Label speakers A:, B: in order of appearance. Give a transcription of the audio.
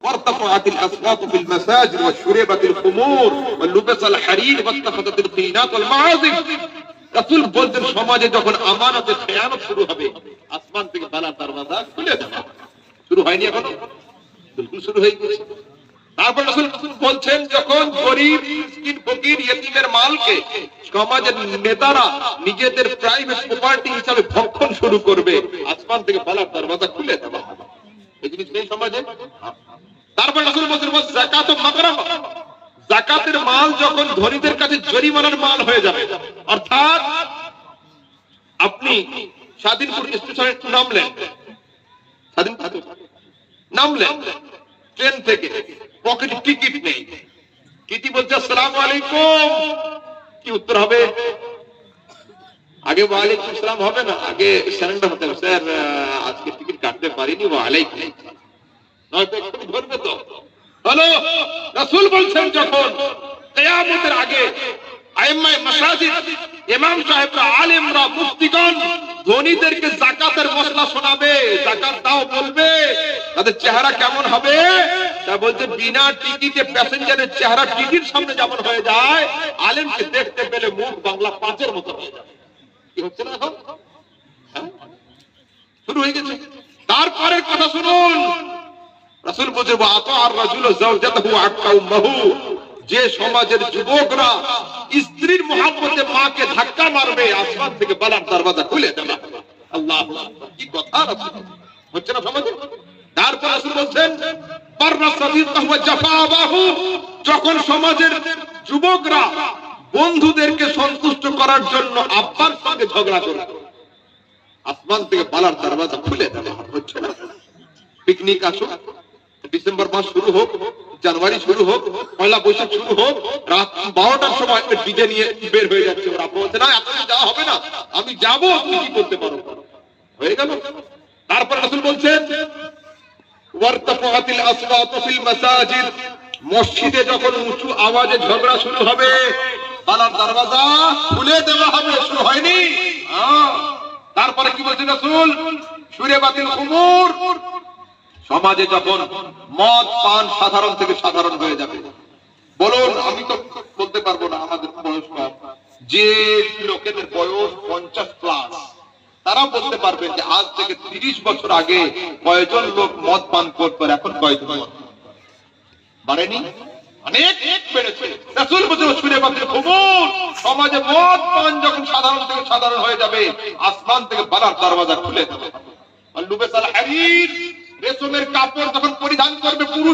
A: وارتفعت الأصوات في المساجد وشربت الخمور ولبس الحرير واتخذت القينات والمعازف রাসূল বলতেন সমাজে যখন আমানতের খেয়ানত শুরু হবে আসমান থেকে বালার দরওয়াজা খুলে দেওয়া শুরু হয়নি এখনো বিলকুল শুরু হয়ে গেছে তারপর রাসূল বলছেন যখন গরীব মিসকিন ফকির ইয়েতিমের মালকে সমাজের নেতারা নিজেদের প্রাইভেট প্রপার্টি হিসেবে ভক্ষণ শুরু করবে আসমান থেকে বালার দরওয়াজা খুলে দেওয়া হবে এই জিনিস নেই সমাজে তারপর রাসূল বলছেন যাকাত ও মাগরাম যাকাতের মাল যখন ধনীদের কাছে জরিমানার মাল হয়ে যাবে অর্থাৎ আপনি স্বাধীনপুর স্টেশনে নামলেন নামলেন ট্রেন থেকে পকেটে টিকিট নেই টিটি বলছে আসসালামু আলাইকুম কি উত্তর হবে আগে ওয়ালাইকুম আসসালাম হবে না আগে সারেন্ডার হতে হবে স্যার আজকে টিকিট কাটতে পারিনি ওয়ালাইকুম নয়তো একটু ধরবে তো হলো রাসূল বলছেন যখন কিয়ামতের আগে আইম্মায়ে মাসাজিদ ইমাম সাহেবরা আলেমরা মুফতিগণ ধনীদেরকে যাকাতের মসলা শোনাবে যাকাত দাও বলবে তাদের চেহারা কেমন হবে তা বলতে বিনা টিকিটে প্যাসেঞ্জারের চেহারা টিকিট সামনে যেমন হয়ে যায় আলেমকে দেখতে পেলে মুখ বাংলা পাঁচের মতো হয়ে যাবে কি হচ্ছে না এখন শুরু হয়ে গেছে তারপরের কথা শুনুন রাসূল বলেন আতাআর রাজুলু যাওজাতাহু আক্কা উম্মাহু যে সমাজের যুবকরা স্ত্রীর মহব্বতে মাকে ধাক্কা মারবে আসমান থেকে বালার দরওয়াজা খুলে দেবে আল্লাহু আকবার কি কথা রাসূল হচ্ছে না সমাজে তারপর রাসূল বলেন পাররা সাদিকাহু ওয়া জাফাবাহু যখন সমাজের যুবকরা বন্ধুদেরকে সন্তুষ্ট করার জন্য আব্বার সঙ্গে ঝগড়া করে আসমান থেকে বালার দরওয়াজা খুলে দেবে হচ্ছে না পিকনিক আসো ডিসেম্বর মাস শুরু হোক জানুয়ারি শুরু হোক পয়লা বৈশাখ শুরু হোক রাত 12টার সময় ডিজে নিয়ে বের হয়ে যাচ্ছে ওরা বলছে না এখন যাওয়া হবে না আমি যাব তুমি কি করতে পারো হয়ে গেল তারপর রাসূল বলছেন ওয়ারতাফাতিল আসওয়াতু ফিল মাসাজিদ মসজিদে যখন উঁচু আওয়াজে ঝগড়া শুরু হবে বালার দরওয়াজা খুলে দেওয়া হবে শুরু হয়নি তারপরে কি বলছেন রাসূল শুরবাতিল খুমুর সমাজে যখন মদ পান সাধারণ থেকে সাধারণ হয়ে যাবে বলুন আমি তো বলতে পারবো না আমাদের বয়স কম যে লোকেদের বয়স 50 প্লাস তারা বলতে পারবে যে আজ থেকে 30 বছর আগে কয়জন লোক মদ পান করত এখন কয়জন বাড়েনি অনেক বেড়েছে রাসূল বলেন শুরবাতিল খুমুর সমাজে মদ পান যখন সাধারণ থেকে সাধারণ হয়ে যাবে আসমান থেকে বালার দরওয়াজা খুলে দেবে আর লুবেসাল হারির রেশমের কাপড় যখন পরিধান করবে পুরুষ